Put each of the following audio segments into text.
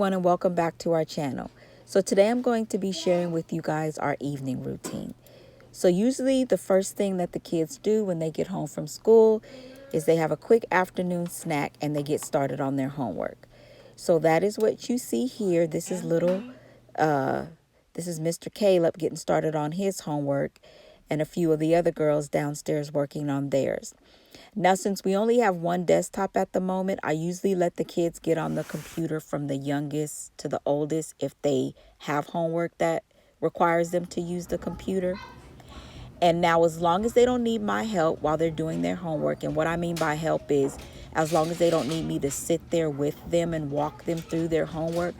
everyone, and welcome back to our channel. So today I'm going to be sharing with you guys our evening routine. So usually the first thing that the kids do when they get home from school is they have a quick afternoon snack and they get started on their homework. So that is what you see here. This is Mr. Caleb getting started on his homework and a few of the other girls downstairs working on theirs. Now, since we only have one desktop at the moment, I usually let the kids get on the computer from the youngest to the oldest if they have homework that requires them to use the computer. And now, as long as they don't need my help while they're doing their homework, and what I mean by help is as long as they don't need me to sit there with them and walk them through their homework,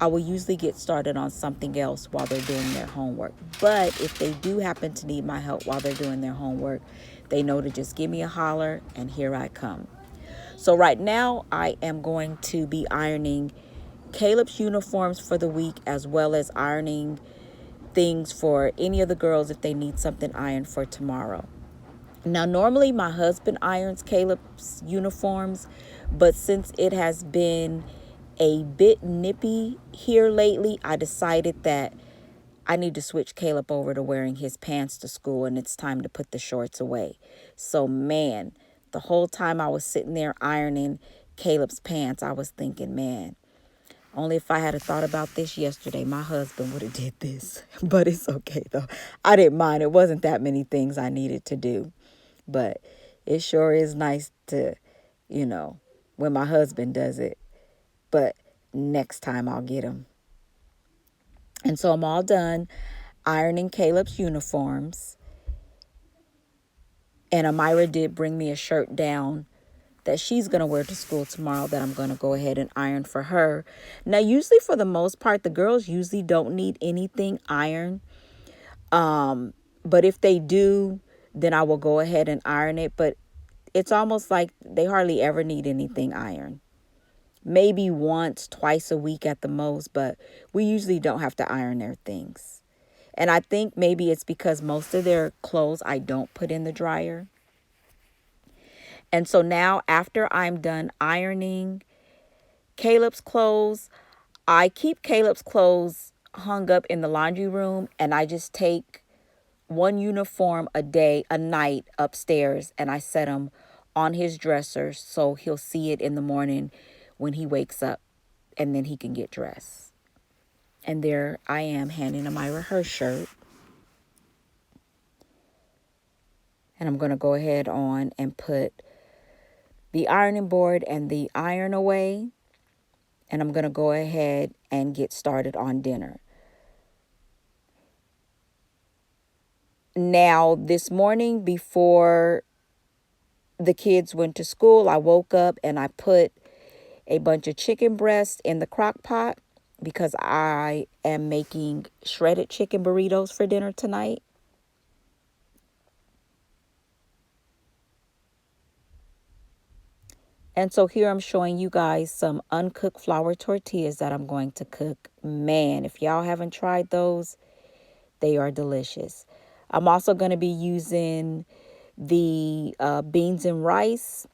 I will usually get started on something else while they're doing their homework. But if they do happen to need my help while they're doing their homework, they know to just give me a holler and here I come. So right now I am going to be ironing Caleb's uniforms for the week, as well as ironing things for any of the girls if they need something ironed for tomorrow. Now, normally my husband irons Caleb's uniforms, but since it has been a bit nippy here lately, I decided that I need to switch Caleb over to wearing his pants to school, and it's time to put the shorts away. So, man, the whole time I was sitting there ironing Caleb's pants, I was thinking, man, only if I had thought about this yesterday, my husband would have did this. But it's okay, though. I didn't mind. It wasn't that many things I needed to do. But it sure is nice to, when my husband does it. But next time I'll get him. And so I'm all done ironing Caleb's uniforms. And Amira did bring me a shirt down that she's going to wear to school tomorrow that I'm going to go ahead and iron for her. Now, usually for the most part, the girls usually don't need anything ironed. But if they do, then I will go ahead and iron it. But it's almost like they hardly ever need anything ironed. Maybe once, twice a week at the most, but we usually don't have to iron their things. And I think maybe it's because most of their clothes I don't put in the dryer. And so now after I'm done ironing Caleb's clothes, I keep Caleb's clothes hung up in the laundry room, and I just take one uniform a night upstairs, and I set them on his dresser so he'll see it in the morning when he wakes up, and then he can get dressed. And there I am handing Amira her shirt. And I'm going to go ahead on and put the ironing board and the iron away. And I'm going to go ahead and get started on dinner. Now, this morning before the kids went to school, I woke up and I put a bunch of chicken breasts in the crock pot because I am making shredded chicken burritos for dinner tonight. And so here I'm showing you guys some uncooked flour tortillas that I'm going to cook. Man, if y'all haven't tried those, they are delicious. I'm also going to be using the beans and rice.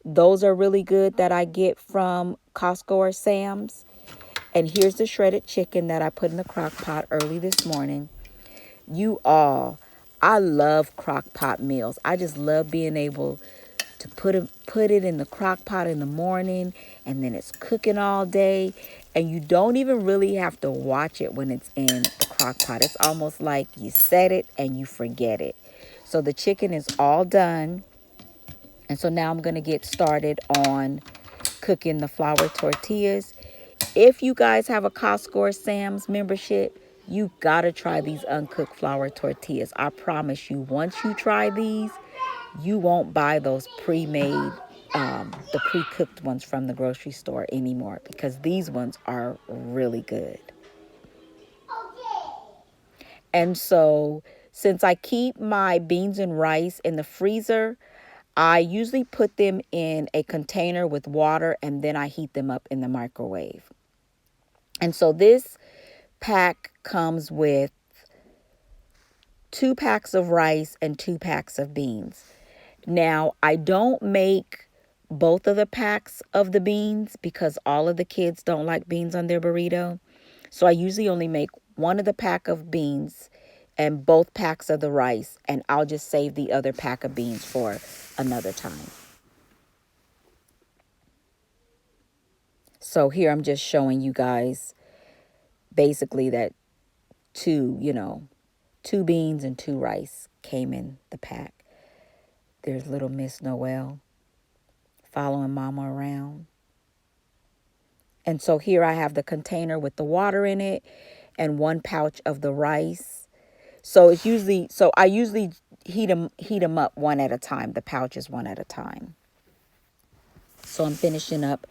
Those are really good that I get from Costco or Sam's. And here's the shredded chicken that I put in the crock pot early this morning. I love crock pot meals. I just love being able to put it in the crock pot in the morning, and then it's cooking all day, and you don't even really have to watch it when it's in the crock pot. It's almost like you set it and you forget it. So the chicken is all done, and so now I'm going to get started on cooking the flour tortillas. If you guys have a Costco or Sam's membership, you gotta try these uncooked flour tortillas. I promise you, once you try these, you won't buy those pre-made, the pre-cooked ones from the grocery store anymore, because these ones are really good. And so since I keep my beans and rice in the freezer, I usually put them in a container with water and then I heat them up in the microwave. And so this pack comes with 2 packs of rice and 2 packs of beans. Now, I don't make both of the packs of the beans because all of the kids don't like beans on their burrito. So I usually only make one of the pack of beans and both packs of the rice, and I'll just save the other pack of beans for another time. So here I'm just showing you guys basically that two beans and two rice came in the pack. There's little Miss Noel following Mama around. And so here I have the container with the water in it and one pouch of the rice. So I usually heat them up one at a time. The pouches one at a time. So I'm finishing up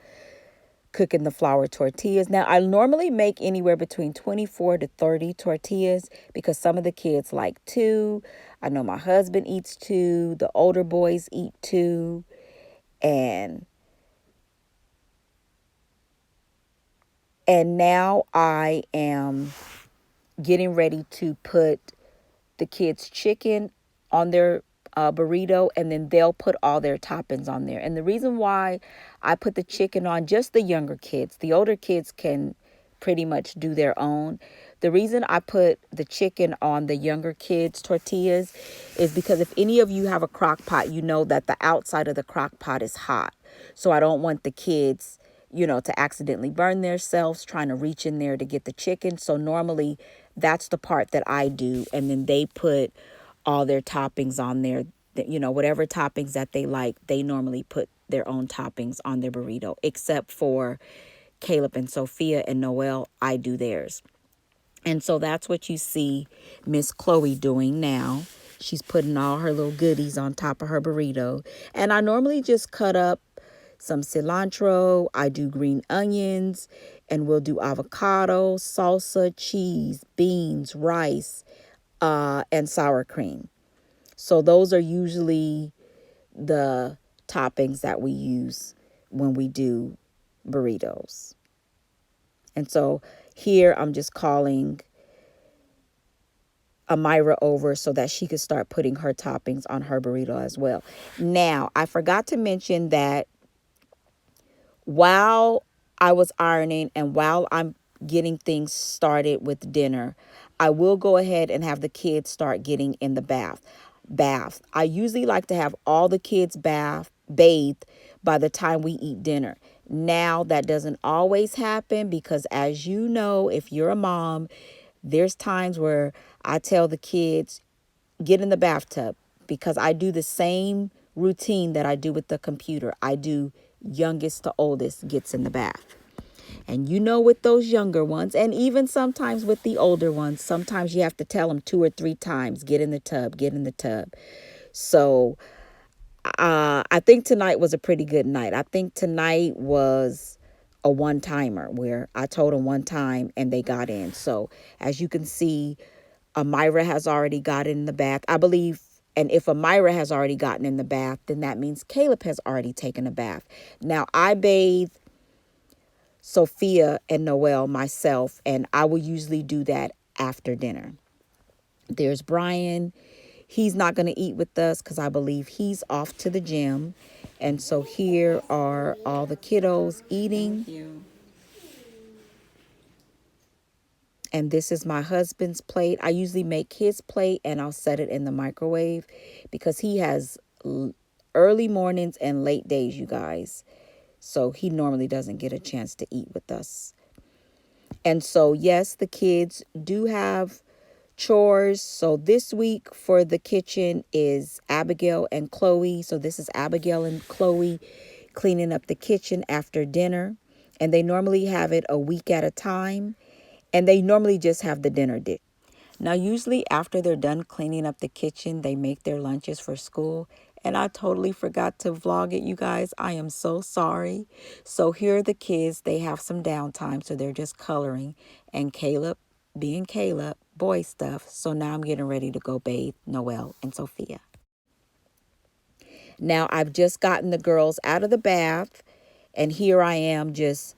cooking the flour tortillas. Now, I normally make anywhere between 24 to 30 tortillas because some of the kids like two. I know my husband eats two. The older boys eat two. And now I am getting ready to put the kids' chicken on their burrito, and then they'll put all their toppings on there. And the reason why I put the chicken on just the younger kids, the older kids can pretty much do their own. The reason I put the chicken on the younger kids' tortillas is because if any of you have a crock pot, you know that the outside of the crock pot is hot. So I don't want the kids, to accidentally burn themselves trying to reach in there to get the chicken. So normally that's the part that I do. And then they put all their toppings on there. Whatever toppings that they like, they normally put their own toppings on their burrito, except for Caleb and Sophia and Noel. I do theirs. And so that's what you see Miss Chloe doing now. She's putting all her little goodies on top of her burrito. And I normally just cut up some cilantro. I do green onions, and we'll do avocado, salsa, cheese, beans, rice, and sour cream. So those are usually the toppings that we use when we do burritos. And so here I'm just calling Amira over so that she could start putting her toppings on her burrito as well. Now, I forgot to mention that while I was ironing and while I'm getting things started with dinner, I will go ahead and have the kids start getting in the bath. I usually like to have all the kids bathed by the time we eat dinner. Now, that doesn't always happen because, as you know, if you're a mom, there's times where I tell the kids, get in the bathtub, because I do the same routine that I do with the computer. I do youngest to oldest gets in the bath. And with those younger ones, and even sometimes with the older ones, sometimes you have to tell them 2 or 3 times, get in the tub, get in the tub. So I think tonight was a pretty good night. I think tonight was a one-timer where I told them one time and they got in. So as you can see, Amira has already gotten in the bath, I believe. And if Amira has already gotten in the bath, then that means Caleb has already taken a bath. Now, I bathe Sophia and Noel myself, and I will usually do that after dinner. There's Brian. He's not going to eat with us because I believe he's off to the gym. And so here are all the kiddos eating. And this is my husband's plate. I usually make his plate and I'll set it in the microwave because he has early mornings and late days, you guys. So he normally doesn't get a chance to eat with us. And so, yes, the kids do have chores. So this week for the kitchen is Abigail and Chloe. So this is Abigail and Chloe cleaning up the kitchen after dinner. And they normally have it a week at a time. And they normally just have the dinner dish. Now, usually after they're done cleaning up the kitchen, they make their lunches for school. And I totally forgot to vlog it, you guys. I am so sorry. So here are the kids. They have some downtime, so they're just coloring. And Caleb, being Caleb, boy stuff. So now I'm getting ready to go bathe Noel and Sophia. Now, I've just gotten the girls out of the bath. And here I am just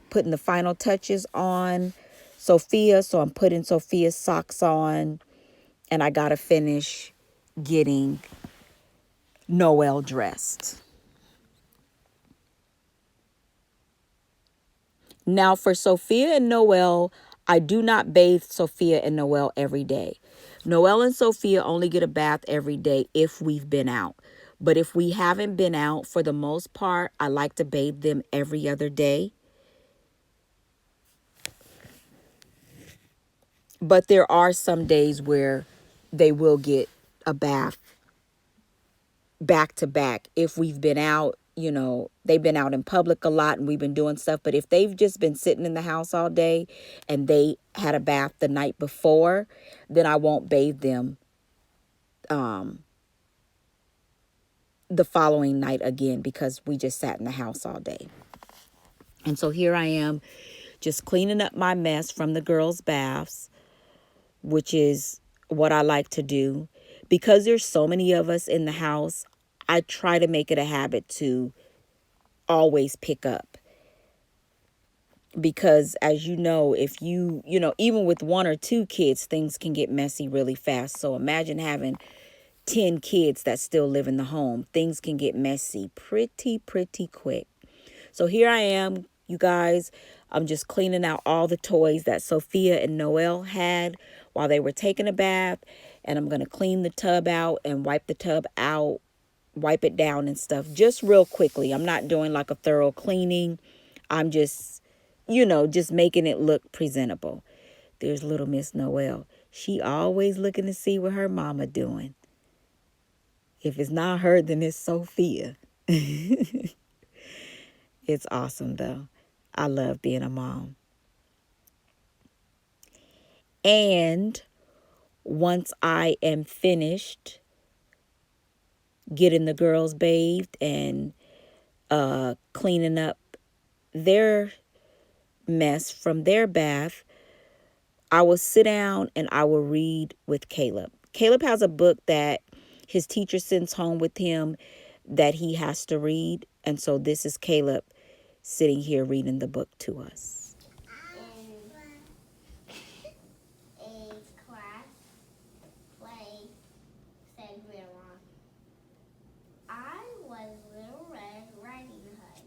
putting the final touches on Sophia. So I'm putting Sophia's socks on. And I got to finish getting Noel dressed. Now, for Sophia and Noel, I do not bathe Sophia and Noel every day. Noel and Sophia only get a bath every day if we've been out. But if we haven't been out, for the most part, I like to bathe them every other day. But there are some days where they will get a bath back to back if we've been out. They've been out in public a lot and we've been doing stuff. But if they've just been sitting in the house all day and they had a bath the night before, then I won't bathe them the following night again because we just sat in the house all day. And so here I am just cleaning up my mess from the girls' baths, which is what I like to do. Because there's so many of us in the house, I try to make it a habit to always pick up. Because as you know, if even with one or two kids, things can get messy really fast. So imagine having 10 kids that still live in the home. Things can get messy pretty quick. So here I am, you guys. I'm just cleaning out all the toys that Sophia and Noel had while they were taking a bath. And I'm going to clean the tub out and wipe the tub out, wipe it down and stuff just real quickly. I'm not doing like a thorough cleaning. I'm just making it look presentable. There's little Miss Noel. She always looking to see what her mama doing. If it's not her, then it's Sophia. It's awesome, though. I love being a mom. And once I am finished getting the girls bathed and cleaning up their mess from their bath, I will sit down and I will read with Caleb. Caleb has a book that his teacher sends home with him that he has to read. And so this is Caleb sitting here reading the book to us. A class play, said Grandma. I was Little Red Riding Hood.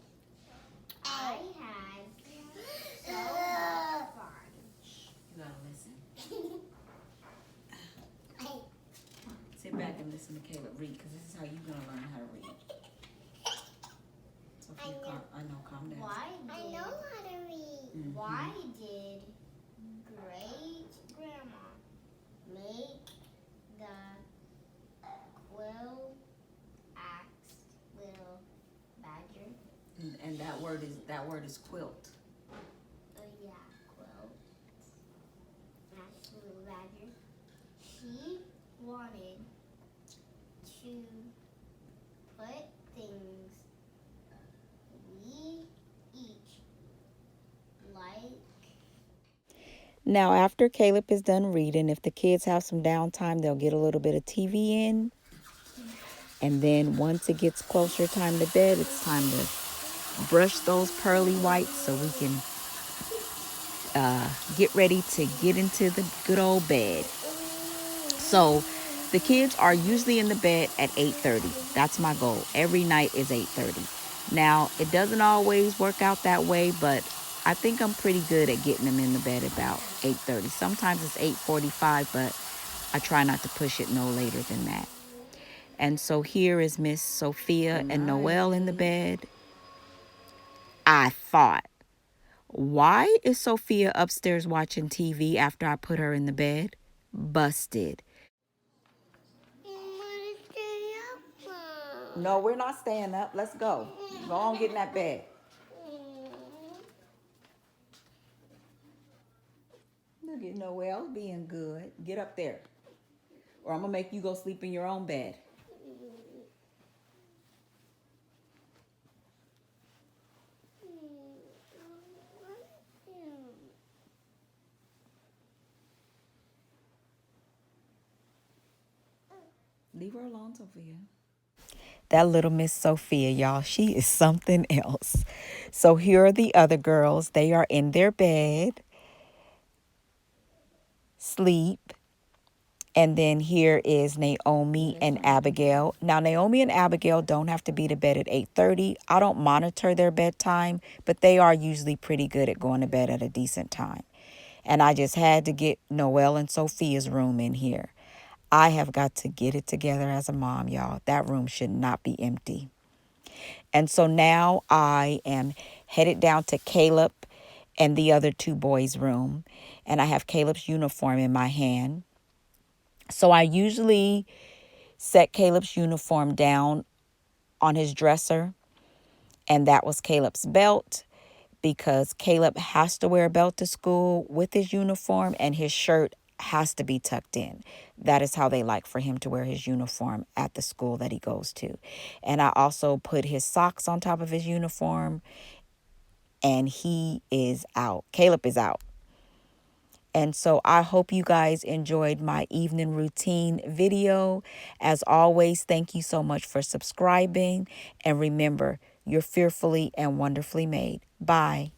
I had so much fun. You gotta listen. Sit back and listen to Caleb read, because this is how you're gonna learn how to read. Sophia, I know, calm down. I know how to read. Mm-hmm. Why did great grandma make the quill asked little badger? And that word is quilt. Oh yeah, quilt. Asked little badger. She wanted to put things we each like. Now, after Caleb is done reading, if the kids have some downtime, they'll get a little bit of TV in. And then once it gets closer time to bed, it's time to brush those pearly whites so we can get ready to get into the good old bed. So the kids are usually in the bed at 8:30. That's my goal. Every night is 8:30. Now, it doesn't always work out that way, but I think I'm pretty good at getting them in the bed about 8:30. Sometimes it's 8:45, but I try not to push it no later than that. And so here is Miss Sophia and Noel in the bed. I thought, why is Sophia upstairs watching TV after I put her in the bed? Busted. No, we're not staying up. Let's go. Go on, get in that bed. Look at Noel being good. Get up there. Or I'm going to make you go sleep in your own bed. Leave her alone, Sophia. That little Miss Sophia, y'all, she is something else. So here are the other girls. They are in their bed, sleep. And then here is Naomi and Abigail. Now, Naomi and Abigail don't have to be to bed at 8:30. I don't monitor their bedtime, but they are usually pretty good at going to bed at a decent time. And I just had to get Noelle and Sophia's room in here. I have got to get it together as a mom, y'all. That room should not be empty. And so now I am headed down to Caleb and the other two boys' room. And I have Caleb's uniform in my hand. So I usually set Caleb's uniform down on his dresser. And that was Caleb's belt, because Caleb has to wear a belt to school with his uniform, and his shirt has to be tucked in. That is how they like for him to wear his uniform at the school that he goes to. And I also put his socks on top of his uniform, and he is out. Caleb is out. And so I hope you guys enjoyed my evening routine video. As always, thank you so much for subscribing. And remember, you're fearfully and wonderfully made. Bye.